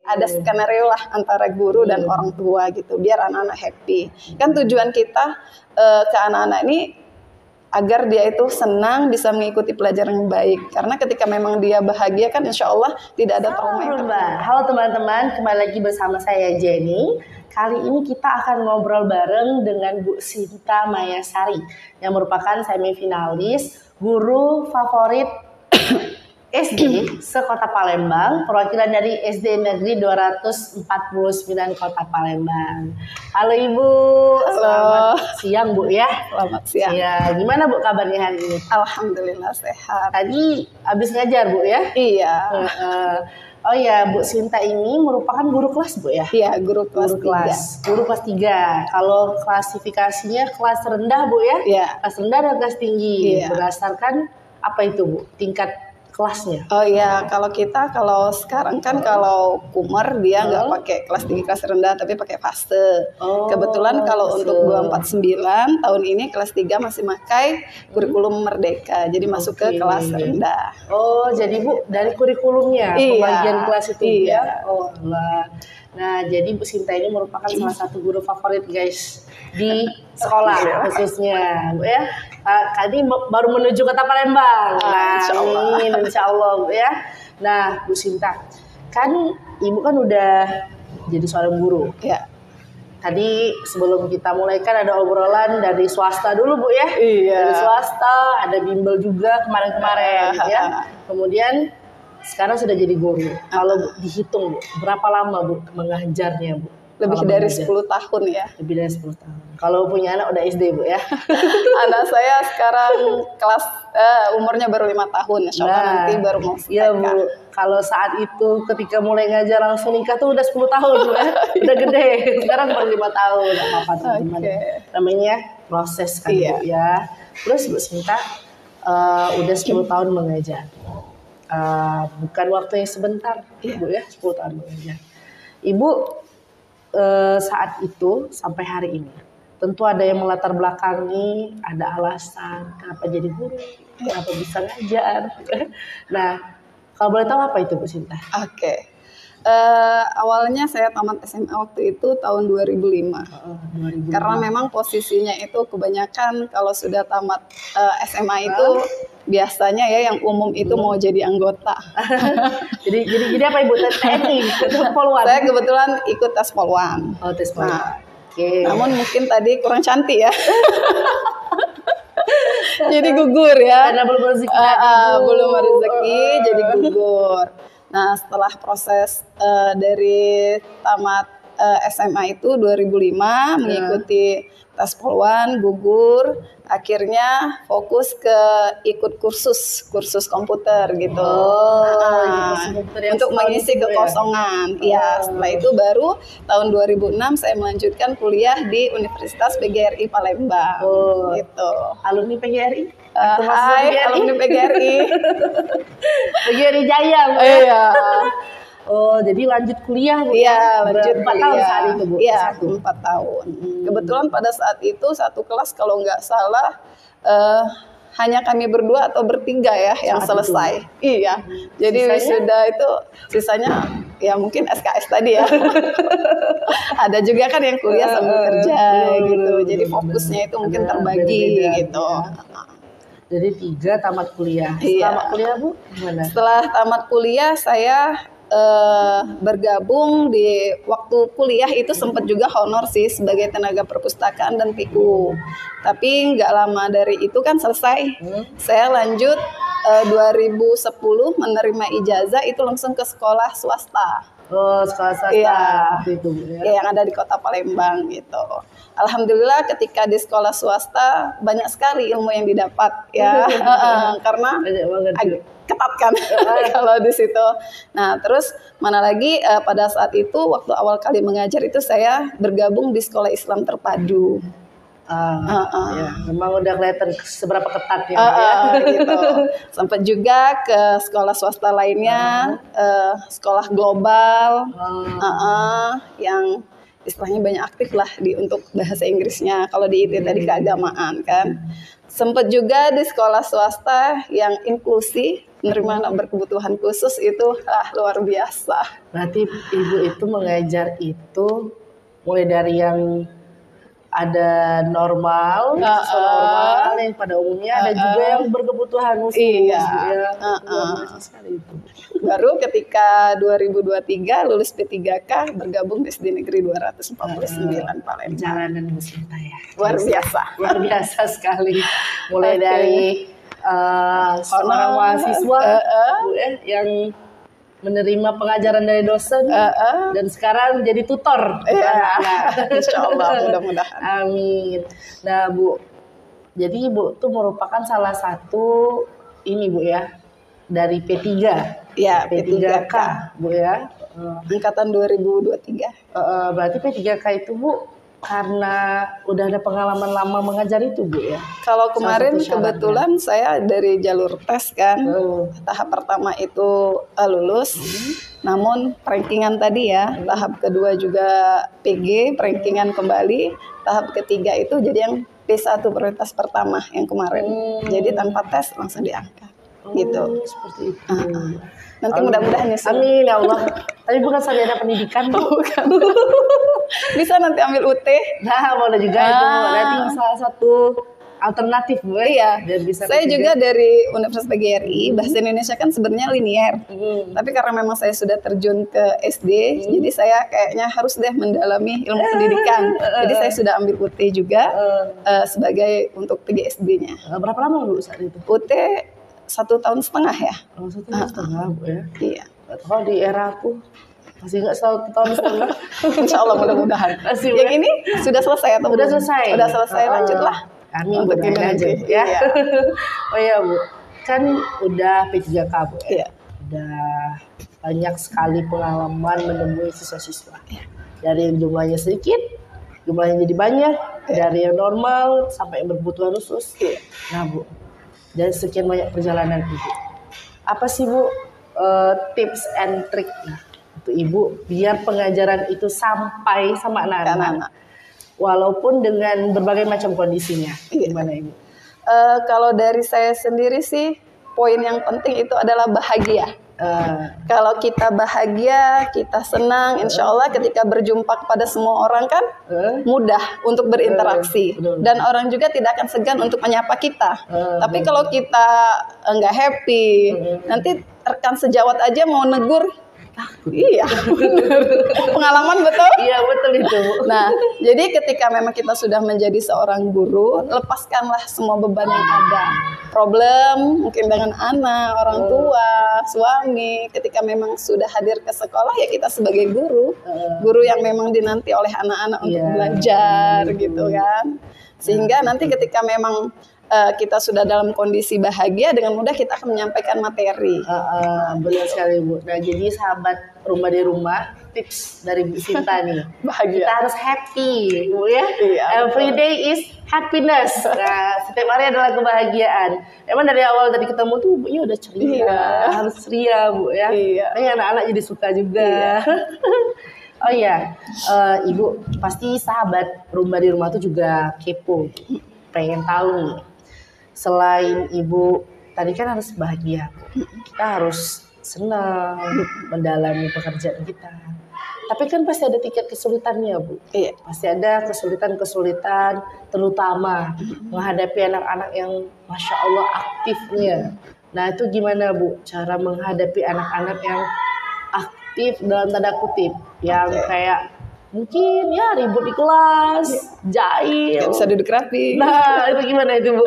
Ada skenario lah antara guru dan orang tua gitu, biar anak-anak happy. Kan tujuan kita ke anak-anak ini agar dia itu senang, bisa mengikuti pelajaran yang baik. Karena ketika memang dia bahagia kan insya Allah tidak ada trauma yang terjadi. Halo teman-teman, kembali lagi bersama saya Jenny. Kali ini kita akan ngobrol bareng dengan Bu Sinta Mayasari yang merupakan semifinalis guru favorit SD sekota Palembang, perwakilan dari SD Negeri 249 Kota Palembang. Halo Ibu, selamat siang Bu ya. Selamat siang. Ya, gimana Bu kabarnya hari ini? Alhamdulillah sehat. Tadi habis ngajar Bu ya? Iya. Oh ya, Bu Sinta ini merupakan guru kelas Bu ya? Iya, guru kelas 3. Guru kelas 3. Kalau klasifikasinya kelas rendah Bu ya? Iya. Kelas rendah dan kelas tinggi. Iya. Berdasarkan apa itu Bu? Tingkat kelasnya? Oh iya, kalau sekarang kan kalau Kumar dia nggak pakai kelas tinggi kelas rendah tapi pakai fase. Kebetulan kalau untuk 249 tahun ini kelas 3 masih pakai kurikulum merdeka, jadi masuk ke kelas rendah. Oh, jadi Bu dari kurikulumnya pembagian kelas itu ya? Oh lah. Nah, jadi Bu Sinta ini merupakan salah satu guru favorit guys di sekolah khususnya, Bu ya. Tadi baru menuju Kota Palembang. Nah, insya Allah Bu ya. Nah, Bu Sinta, kan Ibu kan udah jadi seorang guru. Ya. Tadi sebelum kita mulai kan ada obrolan dari swasta dulu Bu ya. Iya. Dari swasta, ada bimbel juga kemarin-kemarin ya. Kemudian sekarang sudah jadi guru. Kalau dihitung Bu, berapa lama Bu mengajarnya Bu? Lebih dari 10 tahun ya. Lebih dari 10 tahun. Kalau punya anak udah SD Bu ya. Anak saya sekarang umurnya baru 5 tahun. Insya Allah nanti baru mau TK. Iya Bu, kalau saat itu ketika mulai ngajar langsung nikah tuh udah 10 tahun Bu ya. Udah gede. Sekarang baru 5 tahun. Gak apa-apa teman-teman. Namanya proses kan Bu ya. Terus Bu Sinta udah 10 tahun mengajar. Bukan waktu yang sebentar Bu ya, 10 tahun mengajar. Ibu saat itu sampai hari ini tentu ada yang melatar belakangi, ada alasan kenapa jadi guru, kenapa bisa ngajar. Nah, kalau boleh tahu apa itu Bu Sinta? Oke. Awalnya saya tamat SMA waktu itu tahun 2005. 2005. Karena memang posisinya itu kebanyakan kalau sudah tamat SMA itu biasanya ya yang umum itu mau jadi anggota. jadi apa Ibu? TNI, Polwan? Saya kebetulan ikut tes Polwan. Oh, tes Polwan. Nah, namun mungkin tadi kurang cantik ya. Jadi gugur ya. Karena belum rezeki. Belum rezeki jadi gugur. Nah, setelah proses dari tamat SMA itu 2005 mengikuti tes Polwan, gugur, akhirnya fokus ke ikut kursus komputer gitu. Untuk mengisi kekosongan. Iya, setelah itu baru tahun 2006 saya melanjutkan kuliah di Universitas PGRI Palembang. Gitu. Alumni PGRI? Hai, alumni PGRI. PGRI Jaya Bu. Iya. Oh, jadi lanjut kuliah Bu? Iya, lanjut 4 tahun saat itu Bu? Iya, 4 tahun. Kebetulan pada saat itu satu kelas kalau nggak salah hanya kami berdua atau bertiga ya yang selesai. Iya, jadi wisuda itu sisanya ya mungkin SKS tadi ya. Ada juga kan yang kuliah sambil kerja gitu. Jadi fokusnya itu mungkin terbagi gitu. Jadi 3 tamat kuliah. Tamat kuliah Bu gimana? Setelah tamat kuliah saya bergabung di waktu kuliah itu sempat juga honor sih sebagai tenaga perpustakaan dan TIKU. Tapi nggak lama dari itu kan selesai. Saya lanjut 2010 menerima ijazah itu langsung ke sekolah swasta. Oh, sekolah swasta. Iya. Itu ya. Yang ada di Kota Palembang gitu. Alhamdulillah ketika di sekolah swasta banyak sekali ilmu yang didapat ya. Karena ketat kan kalau di situ. Nah, terus mana lagi pada saat itu waktu awal kali mengajar itu saya bergabung di Sekolah Islam Terpadu. Ya, memang udah kelihatan seberapa ketat ya. Gitu. Sempat juga ke sekolah swasta lainnya, sekolah global, yang istilahnya banyak aktif lah untuk bahasa Inggrisnya. Kalau di IT tadi keagamaan kan. Sempat juga di sekolah swasta yang inklusi. menerima anak berkebutuhan khusus itu luar biasa. Berarti ibu itu mengajar itu mulai dari yang ada normal, normal yang pada umumnya, ada juga yang berkebutuhan khusus. Iya. Ya. Sekali itu. Baru ketika 2023 lulus P3K bergabung di SD Negeri 249 Palembang. Jalanan Bu Sinta ya. Luar biasa. Luar biasa sekali. Mulai dari seorang mahasiswa yang menerima pengajaran dari dosen dan sekarang jadi tutor. Insya Allah mudah-mudahan. Amin. Nah Bu, jadi Ibu tuh merupakan salah satu ini Bu ya dari P3. Ya, P3K Bu ya. Angkatan 2023. Berarti P3K itu Bu karena udah ada pengalaman lama mengajar itu Bu ya. Kalau kemarin kebetulan saya dari jalur tes kan, tahap pertama itu lulus, namun rankingan tadi ya, tahap kedua juga PG, rankingan kembali, tahap ketiga itu jadi yang P1 prioritas pertama yang kemarin, jadi tanpa tes langsung diangkat, gitu. Seperti itu. Nanti mudah-mudahan ya. Amin ya Allah. Tapi bukan sarjana pendidikan, bukan. Bisa nanti ambil UT. Nah, boleh juga itu. Nanti salah satu alternatif Bu. Iya. Bisa saya juga dari Universitas PGRI, bahasa Indonesia kan sebenarnya linier. Tapi karena memang saya sudah terjun ke SD, jadi saya kayaknya harus deh mendalami ilmu pendidikan. Jadi saya sudah ambil UT juga sebagai untuk PGSD-nya. Berapa lama Bu saat itu? UT 1,5 tahun ya. 1,5 tahun Bu ya. Iya. Kalau di era aku masih nggak 1,5 tahun. Insya Allah mudah-mudahan. Yang ini sudah selesai atau sudah belum? selesai. Sudah selesai, lanjutlah. Amin Bu, aja ya. Iya. Oh iya Bu, kan udah P3K Bu ya. Iya. Udah banyak sekali pengalaman menemui siswa-siswa. Iya. Dari yang jumlahnya sedikit, jumlahnya jadi banyak. Iya. Dari yang normal sampai yang berkebutuhan khusus. Iya. Nah Bu, dari sekian banyak perjalanan Ibu, apa sih Bu tips and trick untuk Ibu biar pengajaran itu sampai sama anak-anak walaupun dengan berbagai macam kondisinya? Gimana Ibu? Kalau dari saya sendiri sih poin yang penting itu adalah bahagia. Kalau kita bahagia, kita senang, insya Allah ketika berjumpa kepada semua orang kan mudah untuk berinteraksi. Dan orang juga tidak akan segan untuk menyapa kita. Tapi kalau kita nggak happy, nanti rekan sejawat aja mau negur, iya benar. Pengalaman betul? Iya betul itu. Nah, jadi ketika memang kita sudah menjadi seorang guru, lepaskanlah semua beban yang ada. Problem mungkin dengan anak, orang tua, suami. Ketika memang sudah hadir ke sekolah ya kita sebagai guru, guru yang memang dinanti oleh anak-anak untuk belajar gitu kan. Sehingga nanti ketika memang kita sudah dalam kondisi bahagia, dengan mudah kita akan menyampaikan materi. Benar sekali Bu. Nah jadi sahabat rumah di rumah, tips dari Bu Sinta nih, bahagia. Kita harus happy Bu ya. Every day is happiness. Nah setiap hari adalah kebahagiaan. Emang dari awal tadi ketemu tuh Bu udah ceria, harus ceria Bu ya. Nah anak-anak jadi suka juga. Oh iya, Ibu pasti sahabat rumah di rumah tuh juga kepo, pengen tahu nih. Selain Ibu tadi kan harus bahagia, kita harus senang mendalami pekerjaan kita. Tapi kan pasti ada tingkat kesulitannya Bu. Iya. Pasti ada kesulitan-kesulitan, terutama menghadapi anak-anak yang Masya Allah aktifnya. Nah itu gimana Bu cara menghadapi anak-anak yang aktif dalam tanda kutip, yang kayak mungkin ya ribut di kelas, jahil, nggak bisa duduk rapi. Nah itu gimana itu Bu?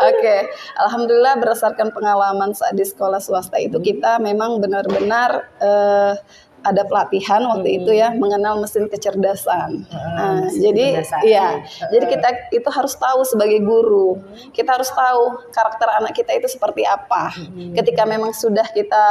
Oke, alhamdulillah berdasarkan pengalaman saat di sekolah swasta itu kita memang benar-benar ada pelatihan waktu itu ya mengenal mesin kecerdasan. Jadi jadi kita itu harus tahu sebagai guru, kita harus tahu karakter anak kita itu seperti apa. Ketika memang sudah kita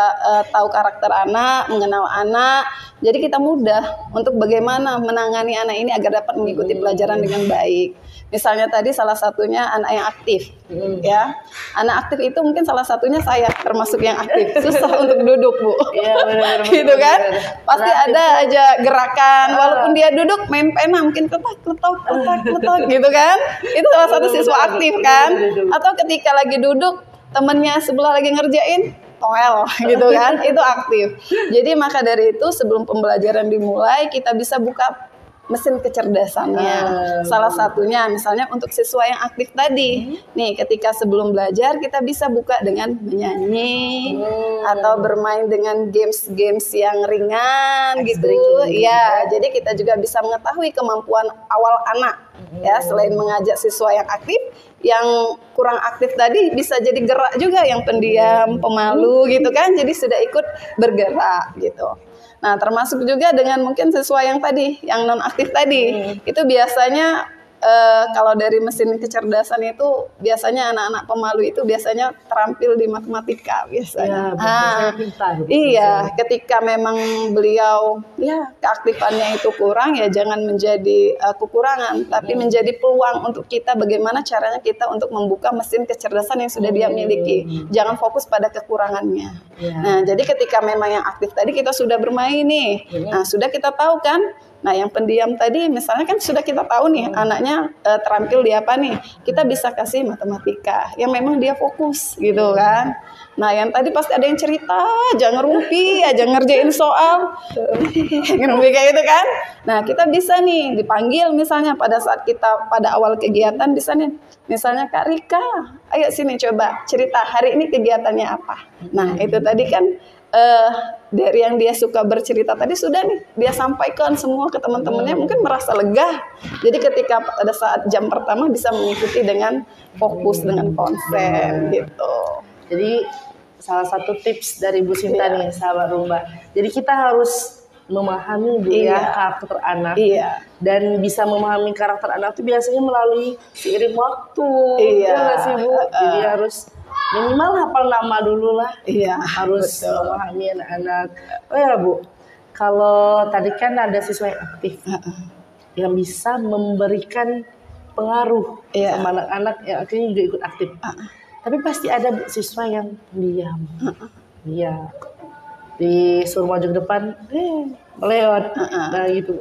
tahu karakter anak, mengenal anak, jadi kita mudah untuk bagaimana menangani anak ini agar dapat mengikuti pelajaran dengan baik. Misalnya tadi salah satunya anak yang aktif, ya. Anak aktif itu mungkin salah satunya saya termasuk yang aktif, susah untuk duduk Bu. Iya benar. Gitu kan? Pasti ada aja gerakan, walaupun dia duduk main pena mungkin kletak gitu kan? Itu salah satu siswa aktif kan? Atau ketika lagi duduk temennya sebelah lagi ngerjain, toel gitu kan, itu aktif. Jadi maka dari itu sebelum pembelajaran dimulai kita bisa buka mesin kecerdasannya. Salah satunya misalnya untuk siswa yang aktif tadi. Nih, ketika sebelum belajar kita bisa buka dengan menyanyi atau bermain dengan games-games yang ringan gitu. Iya, jadi kita juga bisa mengetahui kemampuan awal anak. Ya, selain mengajak siswa yang aktif, yang kurang aktif tadi bisa jadi gerak juga, yang pendiam, pemalu gitu kan. Jadi sudah ikut bergerak gitu. Nah, termasuk juga dengan mungkin siswa yang tadi, yang non aktif tadi, itu biasanya kalau dari mesin kecerdasan itu biasanya anak-anak pemalu itu biasanya terampil di matematika biasanya. Iya, ketika memang beliau ya keaktifannya itu kurang, ya jangan menjadi kekurangan, tapi menjadi peluang untuk kita bagaimana caranya kita untuk membuka mesin kecerdasan yang sudah dia miliki. Jangan fokus pada kekurangannya. Nah, jadi ketika memang yang aktif tadi kita sudah bermain nih, nah sudah kita tahu kan. Nah, yang pendiam tadi misalnya kan sudah kita tahu nih anaknya terampil di apa nih. Kita bisa kasih matematika yang memang dia fokus gitu kan. Nah, yang tadi pasti ada yang cerita, jangan ngerumpi, aja ngerjain soal. Ngerumpi kayak gitu kan. Nah, kita bisa nih dipanggil misalnya pada saat kita pada awal kegiatan bisa nih. Misalnya Kak Rika, ayo sini coba cerita hari ini kegiatannya apa. Nah, itu tadi kan dari yang dia suka bercerita tadi sudah nih dia sampaikan semua ke teman-temannya, mungkin merasa lega. Jadi ketika pada saat jam pertama bisa mengikuti dengan fokus, dengan konsen gitu. Jadi salah satu tips dari Bu Sinta nih sahabat Rumba. Jadi kita harus memahami karakter anak dan bisa memahami karakter anak itu biasanya melalui seiring waktu. Iya sih Bu. Jadi harus minimal hafal nama dulu lah. Harus memahami anak-anak. Oh ya Bu, kalau tadi kan ada siswa yang aktif yang bisa memberikan pengaruh sama anak-anak yang akhirnya juga ikut aktif. Tapi pasti ada siswa yang diam. Iya. Disuruh maju ke depan, melewat. Nah gitu.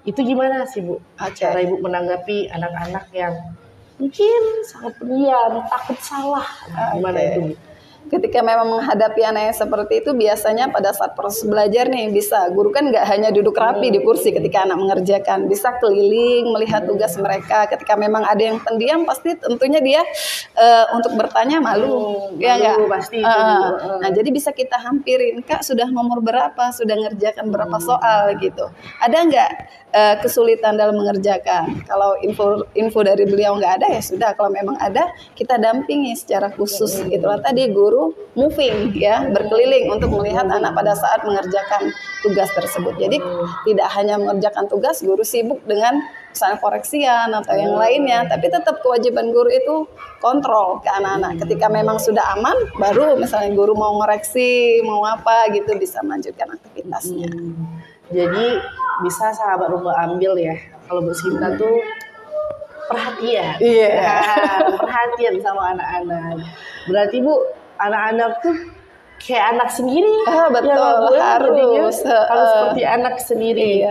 Itu gimana sih Bu? Cara Ibu menanggapi anak-anak yang mungkin sangat pendiam, takut salah. Gimana itu? Ketika memang menghadapi anak yang seperti itu, biasanya pada saat proses belajar nih bisa, guru kan nggak hanya duduk rapi di kursi ketika anak mengerjakan, bisa keliling melihat tugas mereka. Ketika memang ada yang pendiam, pasti tentunya dia untuk bertanya malu, ya nggak? Pasti. Nah, jadi bisa kita hampirin, Kak sudah nomor berapa, sudah ngerjakan berapa soal gitu. Ada nggak kesulitan dalam mengerjakan? Kalau info dari beliau nggak ada, ya sudah. Kalau memang ada, kita dampingi secara khusus. Itulah tadi guru moving ya, berkeliling untuk melihat anak pada saat mengerjakan tugas tersebut. Jadi tidak hanya mengerjakan tugas, guru sibuk dengan misalnya koreksian atau yang lainnya, tapi tetap kewajiban guru itu kontrol ke anak-anak. Ketika memang sudah aman, baru misalnya guru mau ngoreksi, mau apa gitu, bisa melanjutkan aktivitasnya. Jadi bisa sahabat Rumba ambil ya, kalau Bu Sinta tuh perhatian. Perhatian sama anak-anak. Berarti Bu, anak-anak tuh kayak anak sendiri. Betul, harus seperti anak sendiri.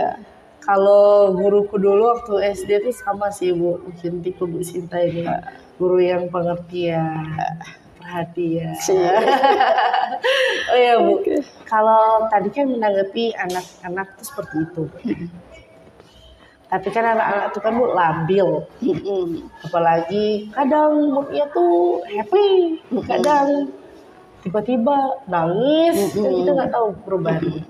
Kalau guruku dulu waktu SD tuh sama sih Bu, mungkin tipe Bu Sinta ini. Guru yang pengertian, perhatian. Oh ya Bu, kalau tadi kan menanggapi anak-anak tuh seperti itu. Tapi kan anak-anak itu kan Bu labil. Apalagi kadang moodnya tuh happy, kadang tiba-tiba nangis, dan kita nggak tahu perubahan.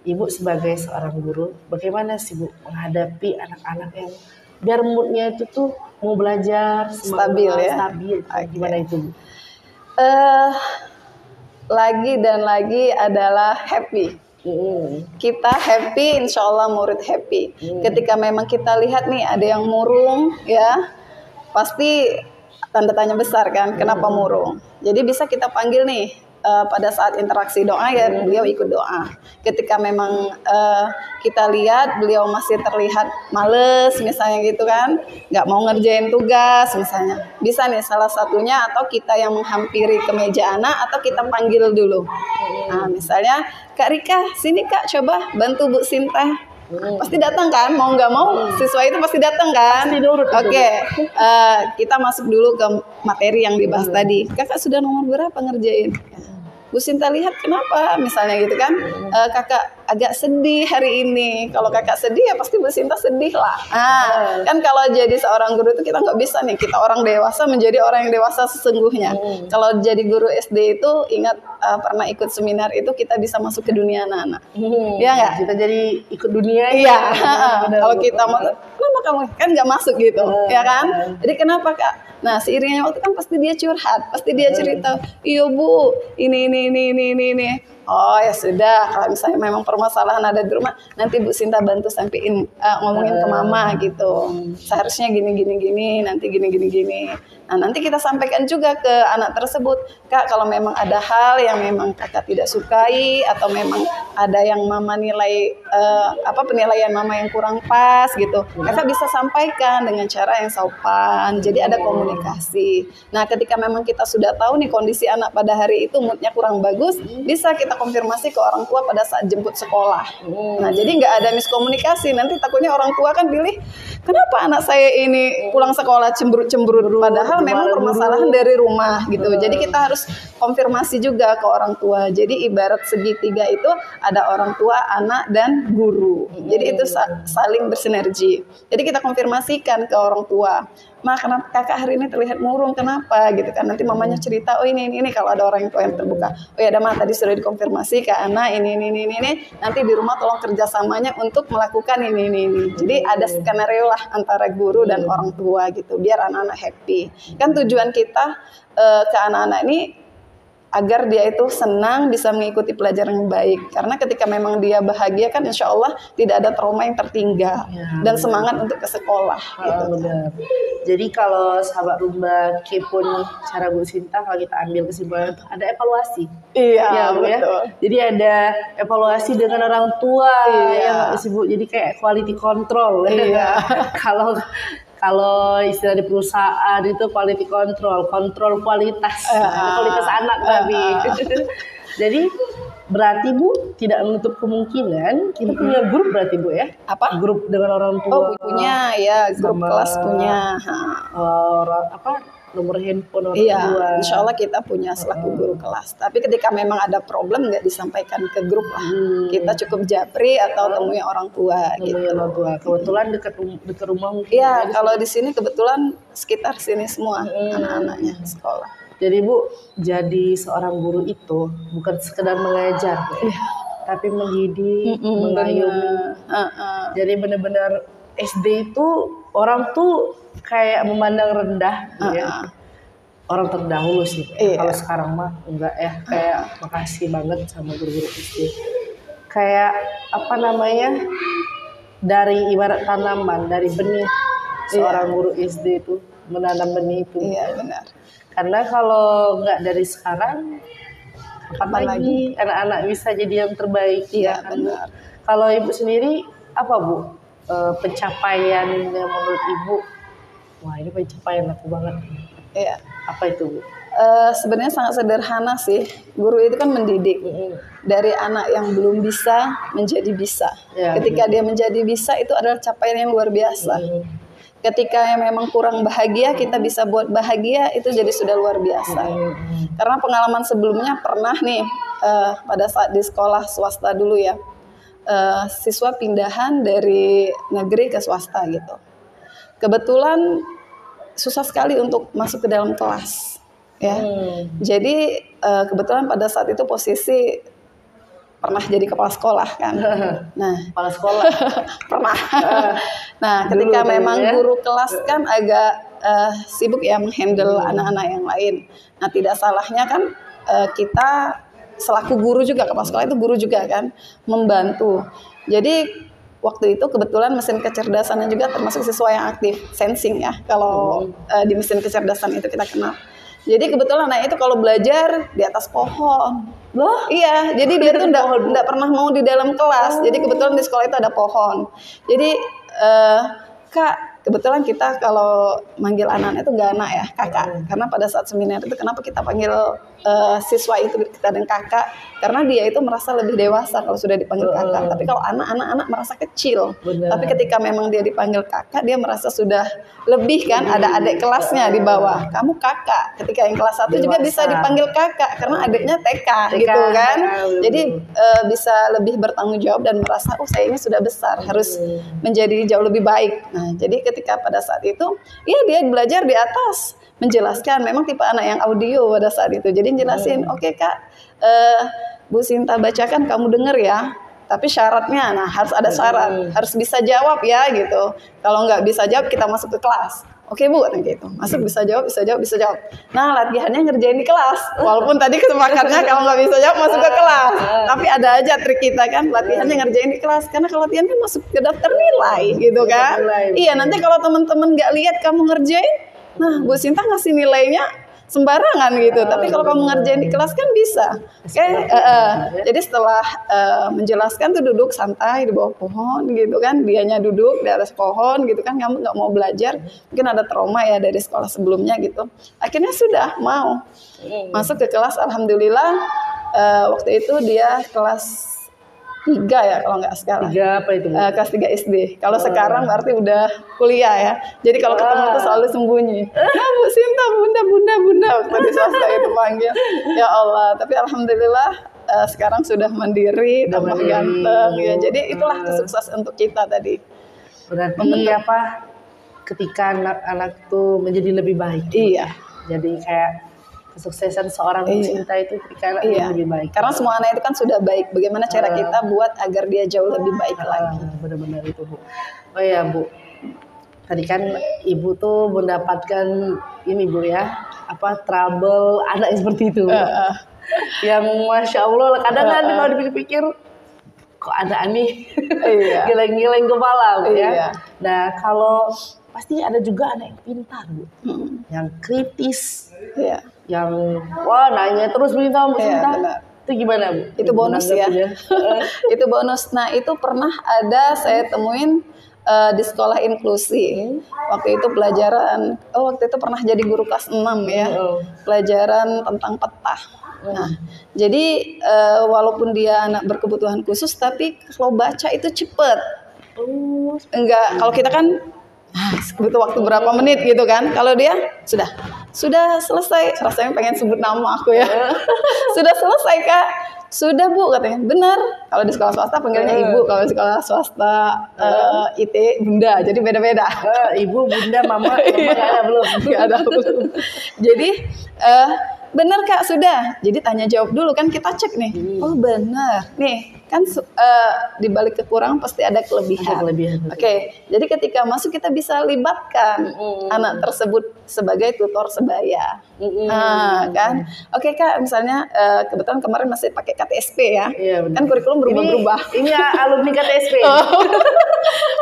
Ibu sebagai seorang guru, bagaimana sih Bu menghadapi anak-anak yang biar moodnya itu tuh mau belajar stabil ya? Stabil. Gimana itu Bu? Lagi dan lagi adalah happy. Kita happy, insya Allah murid happy. Ketika memang kita lihat nih ada yang murung ya, pasti tanda tanya besar kan, kenapa murung. Jadi bisa kita panggil nih pada saat interaksi doa ya, beliau ikut doa. Ketika memang kita lihat beliau masih terlihat males misalnya gitu kan, nggak mau ngerjain tugas misalnya, bisa nih salah satunya atau kita yang menghampiri ke meja anak atau kita panggil dulu. Nah misalnya Kak Rika, sini Kak coba bantu Bu Sinta. Pasti datang kan, mau nggak mau siswa itu pasti datang kan. Oke, kita masuk dulu ke materi yang dibahas tadi. Kakak sudah nomor berapa ngerjain? Bu Sinta lihat kenapa misalnya gitu kan, kakak agak sedih hari ini. Kalau kakak sedih ya pasti Bu Sinta sedih lah. Nah, kan kalau jadi seorang guru itu kita nggak bisa nih, kita orang dewasa menjadi orang yang dewasa sesungguhnya. Kalau jadi guru SD itu ingat pernah ikut seminar itu kita bisa masuk ke dunia anak-anak. Iya nggak? Kita jadi ikut dunia. Iya. Kalau kita mau, kenapa kamu kan nggak masuk gitu, ya kan? Jadi kenapa Kak? Nah, seiringnya waktu kan pasti dia curhat, pasti dia cerita, iya Bu, ini. Oh ya sudah, kalau misalnya memang permasalahan ada di rumah, nanti Bu Sinta bantu sampein ngomongin ke Mama gitu. Seharusnya gini, nanti gini. Nah, nanti kita sampaikan juga ke anak tersebut, Kak, kalau memang ada hal yang memang Kakak tidak sukai atau memang ada yang Mama nilai penilaian Mama yang kurang pas gitu, Kakak bisa sampaikan dengan cara yang sopan. Jadi ada komunikasi. Nah, ketika memang kita sudah tahu nih kondisi anak pada hari itu moodnya kurang bagus, bisa kita konfirmasi ke orang tua pada saat jemput sekolah. Nah, jadi nggak ada miskomunikasi. Nanti takutnya orang tua kan pilih, kenapa anak saya ini pulang sekolah cemberut, padahal memang permasalahan dari rumah gitu. Jadi kita harus konfirmasi juga ke orang tua. Jadi ibarat segitiga itu ada orang tua, anak, dan guru. Jadi itu saling bersinergi. Jadi kita konfirmasikan ke orang tua, Ma, kenapa kakak hari ini terlihat murung, kenapa gitu kan. Nanti mamanya cerita, oh ini kalau ada orang tua yang terbuka. Oh ya ada Ma, tadi sudah dikonfirmasi ke anak ini. Nanti di rumah tolong kerjasamanya untuk melakukan ini. Jadi ada skenario lah antara guru dan orang tua gitu, biar anak-anak happy. Kan tujuan kita ke anak-anak ini agar dia itu senang bisa mengikuti pelajaran yang baik. Karena ketika memang dia bahagia kan insya Allah tidak ada trauma yang tertinggal dan semangat untuk ke sekolah. Gitu. Benar. Jadi kalau sahabat Rumba kepo nih cara Bu Sinta, kalau kita ambil kesimpulan ada evaluasi. Iya, ya, betul. Ya? Jadi ada evaluasi dengan orang tua yang sibuk. Jadi kayak quality control. Iya. Kalau istilah di perusahaan itu quality control, kontrol kualitas anak tapi. Jadi berarti Bu tidak menutup kemungkinan kita punya grup berarti Bu ya? Apa? Grup dengan orang tua. Oh punya ya, grup kelas punya. Nomor handphone orang tua. Insya Allah kita punya selaku guru kelas. Tapi ketika memang ada problem nggak disampaikan ke grup lah. Kita cukup japri atau temui orang tua. Orang tua. Kebetulan dekat rumah mungkin. Iya, kalau di sini kebetulan sekitar sini semua anak-anaknya sekolah. Jadi Bu, jadi seorang guru itu bukan sekedar mengajar, tapi mendidik, mengayomi. Jadi benar-benar SD itu orang tuh kayak memandang rendah, ya. Orang terdahulu sih. Kalau sekarang mah enggak ya, kayak makasih banget sama guru-guru SD. Kayak dari ibarat tanaman, dari benih seorang guru SD itu menanam benih itu. Iya benar. Karena kalau nggak dari sekarang, kapan lagi anak-anak bisa jadi yang terbaik? Iya kan? benar. Kalau Ibu sendiri apa Bu pencapaian yang menurut Ibu? Wah ini pencapaian aku banget. Iya. Apa itu Bu? Sebenarnya sangat sederhana sih. Guru itu kan mendidik dari anak yang belum bisa menjadi bisa. Ketika dia menjadi bisa itu adalah capaian yang luar biasa. Ketika yang memang kurang bahagia, kita bisa buat bahagia, itu jadi sudah luar biasa. Karena pengalaman sebelumnya pernah nih, pada saat di sekolah swasta dulu ya, siswa pindahan dari negeri ke swasta gitu. Kebetulan susah sekali untuk masuk ke dalam kelas. Ya, jadi kebetulan pada saat itu posisi pernah jadi kepala sekolah kan. Nah, kepala sekolah pernah. Nah, ketika memang guru kelas kan agak sibuk ya menghandle anak-anak yang lain. Nah, tidak salahnya kan kita selaku guru juga, kepala sekolah itu guru juga kan, membantu. Jadi waktu itu kebetulan mesin kecerdasannya juga termasuk siswa yang aktif, sensing ya. Kalau di mesin kecerdasan itu kita kenal. Jadi kebetulan anak itu kalau belajar di atas pohon. Loh? Iya, jadi dia tuh enggak pernah mau di dalam kelas. Jadi kebetulan di sekolah itu ada pohon. Jadi, Kak, kebetulan kita kalau manggil anak-anak itu nggak anak ya, kakak. Karena pada saat seminar itu kenapa kita panggil siswa itu kita dengan kakak? Karena dia itu merasa lebih dewasa kalau sudah dipanggil kakak. Tapi kalau anak-anak merasa kecil. Benar. Tapi ketika memang dia dipanggil kakak, dia merasa sudah lebih kan, ada adik kelasnya di bawah. Kamu kakak. Ketika yang kelas 1 juga bisa dipanggil kakak karena adiknya TK gitu kan. Jadi bisa lebih bertanggung jawab dan merasa saya ini sudah besar, harus menjadi jauh lebih baik. Nah, jadi ketika pada saat itu, iya dia belajar di atas, menjelaskan. Memang tipe anak yang audio pada saat itu. Jadi jelasin, oke Kak, Bu Sinta bacakan, kamu denger ya. Tapi syaratnya, nah harus ada syarat, harus bisa jawab ya gitu. Kalau nggak bisa jawab, kita masuk ke kelas. Oke Bu, gitu. Masuk bisa jawab. Nah latihannya ngerjain di kelas. Walaupun tadi kesepakatnya kalau nggak bisa jawab masuk ke kelas. Tapi ada aja trik kita kan, latihannya ngerjain di kelas. Karena kalau latihan kan masuk ke daftar nilai gitu kan. Iya, nanti kalau teman-teman nggak lihat kamu ngerjain, nah Bu Sinta ngasih nilainya sembarangan gitu. Tapi kalau kamu ngerjain di kelas kan bisa. Oke, jadi setelah menjelaskan tuh duduk santai di bawah pohon gitu kan. Dianya duduk di atas pohon gitu kan. Kamu nggak mau belajar. Mungkin ada trauma ya dari sekolah sebelumnya gitu. Akhirnya sudah mau masuk ke kelas. Alhamdulillah waktu itu dia kelas 3 ya kalau nggak sekarang. 3 apa itu? Kelas 3 SD. Kalau sekarang berarti udah kuliah ya. Jadi kalau ketemu tuh selalu sembunyi. Nah Bu Sinta, bunda. Waktu di swasta itu panggil. Ya Allah. Tapi alhamdulillah sekarang sudah mandiri, tambah ganteng. Ya, jadi itulah kesuksesan untuk kita tadi. Berarti apa? Ketika anak-anak tuh menjadi lebih baik. Iya. Jadi kayak kesuksesan seorang Bu Sinta itu ketika anaknya lebih baik. Karena semua anak itu kan sudah baik. Bagaimana cara kita buat agar dia jauh lebih baik lagi. Benar-benar itu Bu. Oh ya Bu, tadi kan Ibu tuh mendapatkan ini Bu ya, trouble anak seperti itu. Yang Masya Allah kadang kan kalau dipikir-pikir kok ada nih geleng-geleng kepala Bu ya. Nah kalau pasti ada juga anak yang pintar Bu, yang kritis, yang nanya terus begitu Bu Sinta. Itu gimana Bu? Itu bonus ya. Itu bonus. Nah itu pernah ada saya temuin di sekolah inklusi. Waktu itu pelajaran, waktu itu pernah jadi guru kelas 6 ya. Pelajaran tentang peta. Nah, jadi walaupun dia anak berkebutuhan khusus, tapi kalau baca itu cepet. Enggak, kalau kita kan butuh waktu berapa menit gitu kan. Kalau dia sudah selesai. Rasanya pengen sebut nama aku ya. Sudah selesai Kak. Sudah Bu katanya. Benar. Kalau di sekolah swasta panggilnya Ibu. Kalau di sekolah swasta IT Bunda. Jadi beda-beda. Ibu, Bunda, Mama nggak ada belum. Jadi benar Kak sudah. Jadi tanya jawab dulu kan kita cek nih. Oh benar. Nih kan di balik kekurangan pasti ada kelebihan. Oke. Jadi ketika masuk kita bisa libatkan anak tersebut sebagai tutor sebaya. Nah kan. Oke Kak misalnya kebetulan kemarin masih pakai KTSP ya. Kan kurikulum berubah-berubah. Ini alumni KTSP.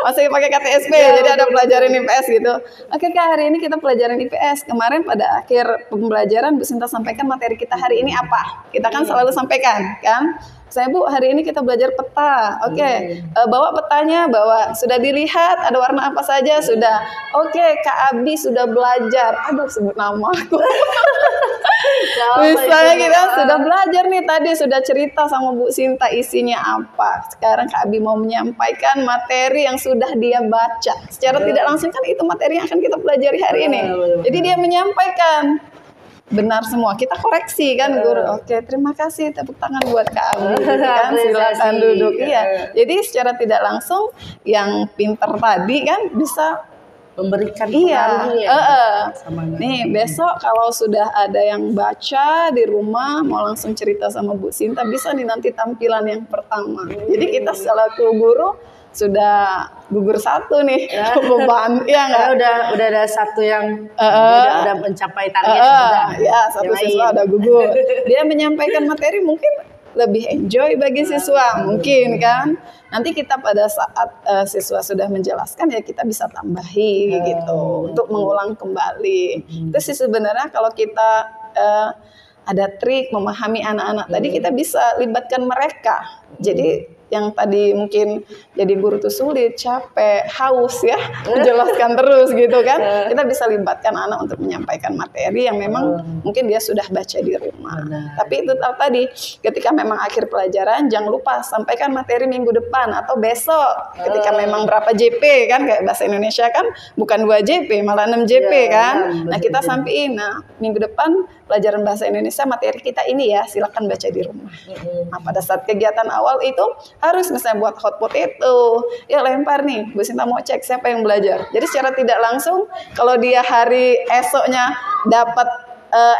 Masih pakai KTSP. Jadi ada pelajaran IPS gitu. Oke Kak hari ini kita pelajaran IPS. Kemarin pada akhir pembelajaran Bu Sinta sampaikan materi kita hari ini apa. Kita kan selalu sampaikan kan. Saya Bu hari ini kita belajar peta. Oke. Bawa petanya, sudah dilihat ada warna apa saja sudah. Oke, Kak Abi sudah belajar. Aduh sebut nama aku. Misalnya kita sudah belajar nih tadi sudah cerita sama Bu Sinta isinya apa. Sekarang Kak Abi mau menyampaikan materi yang sudah dia baca. Secara tidak langsung kan itu materi yang akan kita pelajari hari ini. Jadi dia menyampaikan benar semua, kita koreksi kan guru. Oke, terima kasih, tepuk tangan buat Kak Abi kan, silakan duduk. Iya, jadi secara tidak langsung yang pinter tadi kan bisa memberikan pengaruhnya. Nih besok kalau sudah ada yang baca di rumah mau langsung cerita sama Bu Sinta bisa nih nanti tampilan yang pertama. Jadi kita selaku guru sudah gugur satu nih beban ya nggak? Udah ada satu yang udah mencapai target satu siswa udah gugur. Dia menyampaikan materi mungkin lebih enjoy bagi siswa mungkin kan. Nanti kita pada saat siswa sudah menjelaskan ya kita bisa tambahi gitu untuk mengulang kembali. Itu sih sebenarnya kalau kita ada trik memahami anak-anak tadi kita bisa libatkan mereka. Jadi yang tadi mungkin jadi guru tuh sulit, capek, haus ya, menjelaskan terus gitu kan. Kita bisa libatkan anak untuk menyampaikan materi yang memang mungkin dia sudah baca di rumah. Tapi itu tadi, ketika memang akhir pelajaran, jangan lupa sampaikan materi minggu depan atau besok. Ketika memang berapa JP kan, kayak bahasa Indonesia kan bukan 2 JP, malah 6 JP kan. Nah kita sampaikan, nah minggu depan pelajaran bahasa Indonesia materi kita ini ya, silakan baca di rumah. Nah pada saat kegiatan awal itu harus misalnya buat hot potato, ya lempar nih, Bu Sinta mau cek siapa yang belajar. Jadi secara tidak langsung kalau dia hari esoknya dapat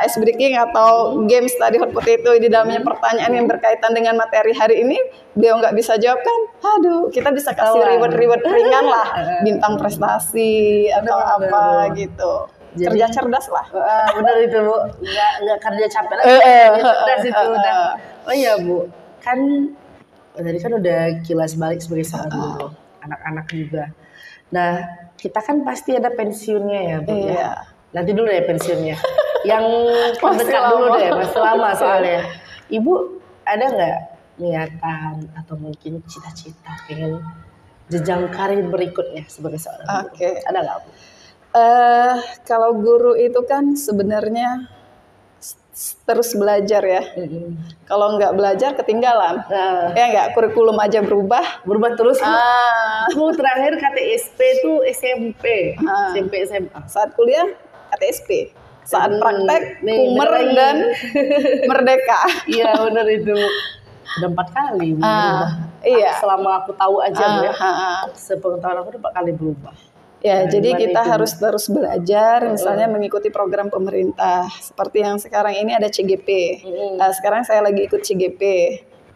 ice breaking atau game study hot potato di dalamnya pertanyaan yang berkaitan dengan materi hari ini, dia nggak bisa jawab kan, aduh kita bisa kasih reward ringan lah, bintang prestasi atau apa gitu. Jadi, kerja cerdas lah. Bener itu Bu, nggak kerja capek lagi, cerdas itu udah. Oh iya Bu, kan tadi kan udah kilas balik sebagai seorang guru, anak-anak juga. Nah kita kan pasti ada pensiunnya ya Bu ya. Nanti dulu ya pensiunnya. Yang terdekat dulu deh, masih lama soalnya. Ibu ada nggak niatan atau mungkin cita-cita pengen jenjang karir berikutnya sebagai seorang guru? Ada nggak Bu? Kalau guru itu kan sebenarnya terus belajar ya. Kalau nggak belajar ketinggalan. Ya nggak, kurikulum aja berubah terus. Bu terakhir KTSP itu SMP, SMA. Saat kuliah KTSP. Saat praktek Kumer dan Merdeka. Iya benar itu. Udah 4 kali. Iya. Selama aku tahu aja Bu ya. Sepengetahuan aku udah 4 kali berubah. Ya, jadi kita harus terus belajar, misalnya mengikuti program pemerintah. Seperti yang sekarang ini ada CGP. Sekarang saya lagi ikut CGP,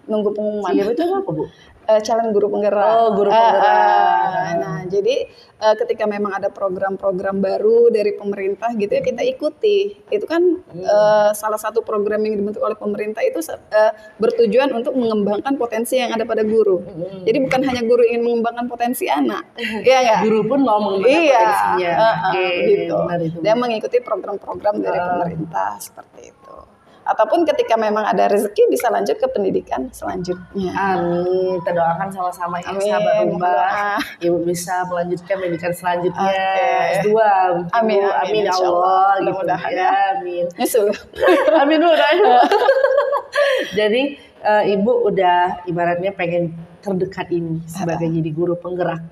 nunggu pengumuman. CGP itu apa Bu? Calon guru penggerak. Oh, guru penggerak. Nah, jadi ketika memang ada program-program baru dari pemerintah gitu ya, kita ikuti. Itu kan salah satu program yang dibentuk oleh pemerintah itu bertujuan untuk mengembangkan potensi yang ada pada guru. Jadi bukan hanya guru ingin mengembangkan potensi anak. Iya enggak? Guru pun mau mengembangkan potensinya. Gitu. Dia mengikuti program-program dari pemerintah seperti itu. Ataupun ketika memang ada rezeki bisa lanjut ke pendidikan selanjutnya. Amin. Kita doakan sama-sama ya sahabat Rumah. Ibu bisa melanjutkan pendidikan selanjutnya. S2. Amin. Amin ya Allah. Mudah-mudahan ya. Amin. Nyusul. Amin Bu. Jadi Ibu udah ibaratnya pengen terdekat ini sebagai jadi guru penggerak.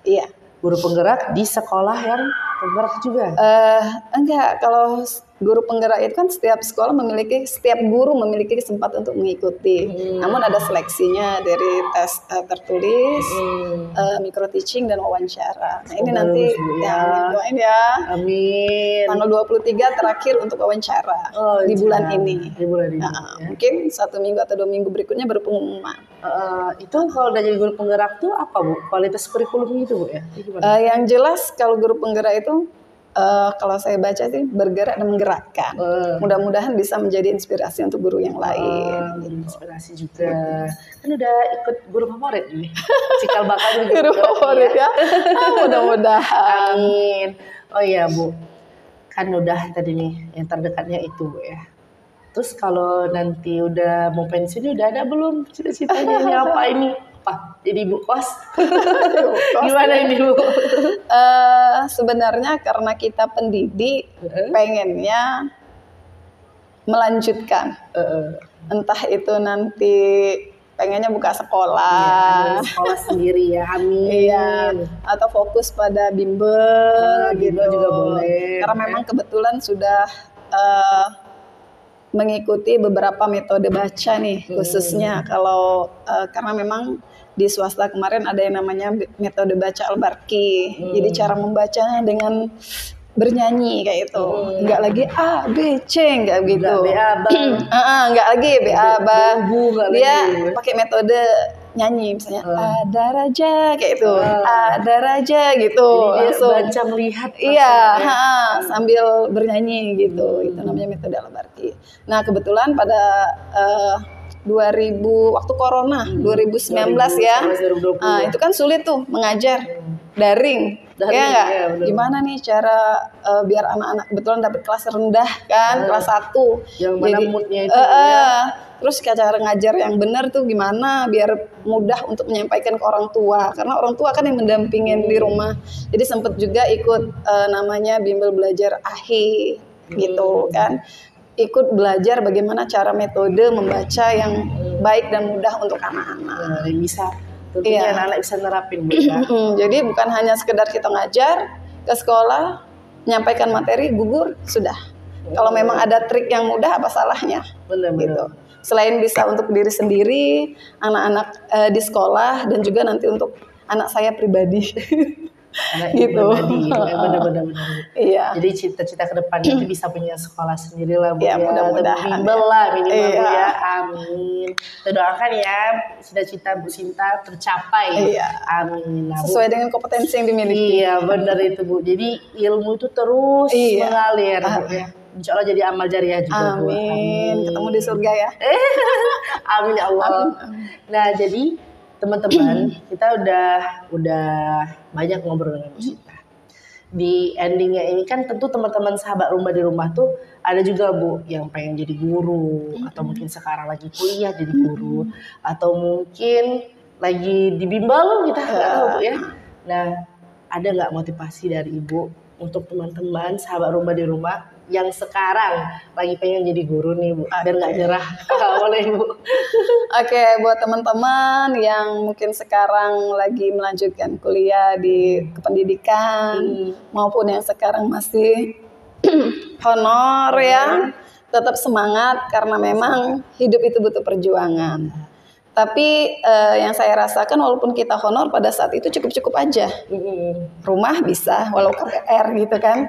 Iya. Guru penggerak di sekolah yang penggerak juga? Enggak, kalau guru penggerak itu kan setiap guru memiliki kesempatan untuk mengikuti. Namun ada seleksinya dari tes tertulis, micro teaching dan wawancara. Nah ini nanti doain ya. Amin. Tanggal 23 terakhir untuk wawancara di bulan ini. Di bulan ini. Mungkin 1 minggu atau 2 minggu berikutnya baru pengumuman. Itu kalau udah jadi guru penggerak tuh apa Bu? Kualitas kurikulumnya itu Bu ya? Yang jelas kalau guru penggerak itu kalau saya baca sih bergerak dan menggerakkan. Mudah-mudahan bisa menjadi inspirasi untuk guru yang lain. Inspirasi juga. Kan udah ikut guru favorit nih. Cikal bakal guru favorit ya. Mudah-mudahan. Amin. Oh iya Bu. Kan udah tadi nih yang terdekatnya itu Bu ya. Terus kalau nanti udah mau pensiun udah ada belum cita-citanya ini apa ini? Jadi ibu kos? Gimana ini Bu? Sebenarnya karena kita pendidik pengennya melanjutkan. Entah itu nanti pengennya buka sekolah. Sekolah sendiri ya, amin. Iya. Atau fokus pada bimbel gitu. Bimbel juga boleh. Karena memang kebetulan sudah mengikuti beberapa metode baca nih, khususnya kalau karena memang di swasta kemarin ada yang namanya metode baca Al-Barki. Jadi cara membacanya dengan bernyanyi kayak itu. Enggak lagi A, B, C, enggak gitu. Enggak lagi B, A, B. Dia pakai metode nyanyi misalnya ada raja kayak itu. Ada raja gitu. Jadi langsung baca melihat. Iya, sambil bernyanyi gitu. Itu namanya metode Al-Barki. Nah, kebetulan pada 2000 waktu corona 2019 ya. Itu kan sulit tuh mengajar daring. Dari, ya nggak? ya, bener. Gimana nih cara biar anak-anak kebetulan dapat kelas rendah kan, kelas 1. Yang mana Jadi moodnya itu ya. terus cara ngajar yang benar tuh gimana biar mudah untuk menyampaikan ke orang tua, karena orang tua kan yang mendampingin di rumah. Jadi sempat juga ikut namanya bimbel belajar AHI gitu kan, ikut belajar bagaimana cara metode membaca yang baik dan mudah untuk anak-anak. Bisa tentunya Iya. anak-anak bisa nerapin Bu ya. Jadi bukan hanya sekedar kita ngajar ke sekolah, menyampaikan materi, gugur, sudah. Kalau memang ada trik yang mudah, apa salahnya? Benar-benar. Gitu. Selain bisa untuk diri sendiri, anak-anak di sekolah, dan juga nanti untuk anak saya pribadi. Anak Gitu. pribadi, benar-benar. Iya. Jadi cita-cita ke depannya itu bisa punya sekolah sendiri lah Bu Ya, ya. mudah-mudahan Bimbel lah minimal Bu Iya. ya. Amin. Kita doakan ya cita-cita Bu Sinta tercapai. Iya. Amin. Nah, Bu, Sesuai dengan kompetensi yang dimiliki. iya benar itu Bu. Jadi ilmu itu terus Iya. mengalir Bu ya. Insya Allah jadi amal jariah juga Bu. Amin. Ketemu di surga ya. Amin ya Allah. Nah jadi teman-teman kita udah banyak ngobrol dengan Bu Sinta. Di endingnya ini kan tentu teman-teman sahabat rumah di rumah tuh ada juga Bu yang pengen jadi guru, atau mungkin sekarang lagi kuliah jadi guru, atau mungkin lagi di bimbel, kita nggak tahu Bu ya. Nah ada nggak motivasi dari Ibu untuk teman-teman sahabat rumah di rumah yang sekarang lagi pengen jadi guru nih Bu, biar nggak nyerah? Boleh Bu. Oke, buat teman-teman yang mungkin sekarang lagi melanjutkan kuliah di kependidikan maupun yang sekarang masih honor ya, tetap semangat karena memang hidup itu butuh perjuangan. Tapi yang saya rasakan walaupun kita honor pada saat itu cukup-cukup aja. Rumah bisa walau KPR gitu kan.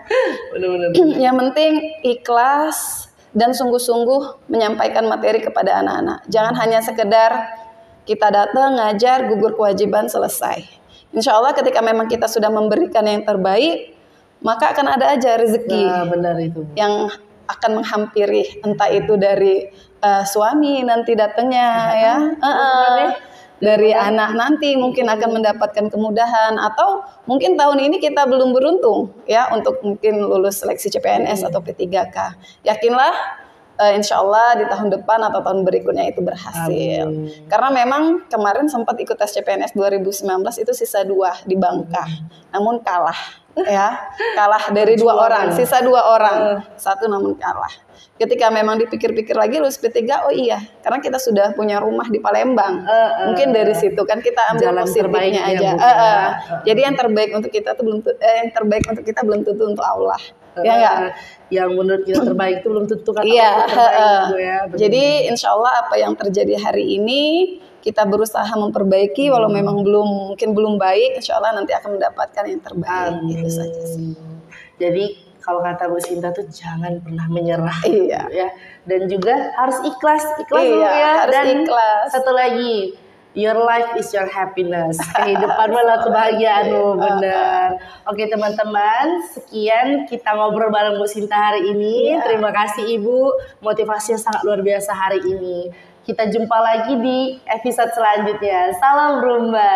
Benar-benar. Yang penting ikhlas dan sungguh-sungguh menyampaikan materi kepada anak-anak. Jangan hanya sekedar kita datang, ngajar, gugur kewajiban, selesai. Insya Allah ketika memang kita sudah memberikan yang terbaik, maka akan ada aja rezeki Nah, benar itu Bu. yang akan menghampiri, entah itu dari suami nanti datangnya ya, dari anak nanti mungkin akan mendapatkan kemudahan, atau mungkin tahun ini kita belum beruntung ya untuk mungkin lulus seleksi CPNS atau P3K. Yakinlah insya Allah di tahun depan atau tahun berikutnya itu berhasil. Karena memang kemarin sempat ikut tes CPNS 2019 itu sisa 2 di Bangka, namun kalah ya, kalah dari 2 orang, sisa 2 orang, 1 namun kalah. Ketika memang dipikir-pikir lagi lulus P3, oh iya, karena kita sudah punya rumah di Palembang, mungkin dari situ kan kita ambil Jalan positifnya aja. Jadi yang terbaik untuk kita tuh yang terbaik untuk kita belum tentu untuk Allah. Ya enggak? Yang menurut kita terbaik itu belum tentu kata Iya, terbaik Bu ya. jadi insya Allah apa yang terjadi hari ini kita berusaha memperbaiki, walau memang mungkin belum baik, insya Allah nanti akan mendapatkan yang terbaik. Itu saja sih. Jadi kalau kata Bu Sinta tuh jangan pernah menyerah. Iya. Ya. Dan juga harus ikhlas Iya, Bu ya. harus Dan ikhlas. satu lagi, your life is your happiness. Kehidupan adalah kebahagiaanmu, benar. Oke teman-teman, sekian kita ngobrol bareng Bu Sinta hari ini. Iya. Terima kasih Ibu, motivasinya sangat luar biasa hari ini. Kita jumpa lagi di episode selanjutnya. Salam Rumba.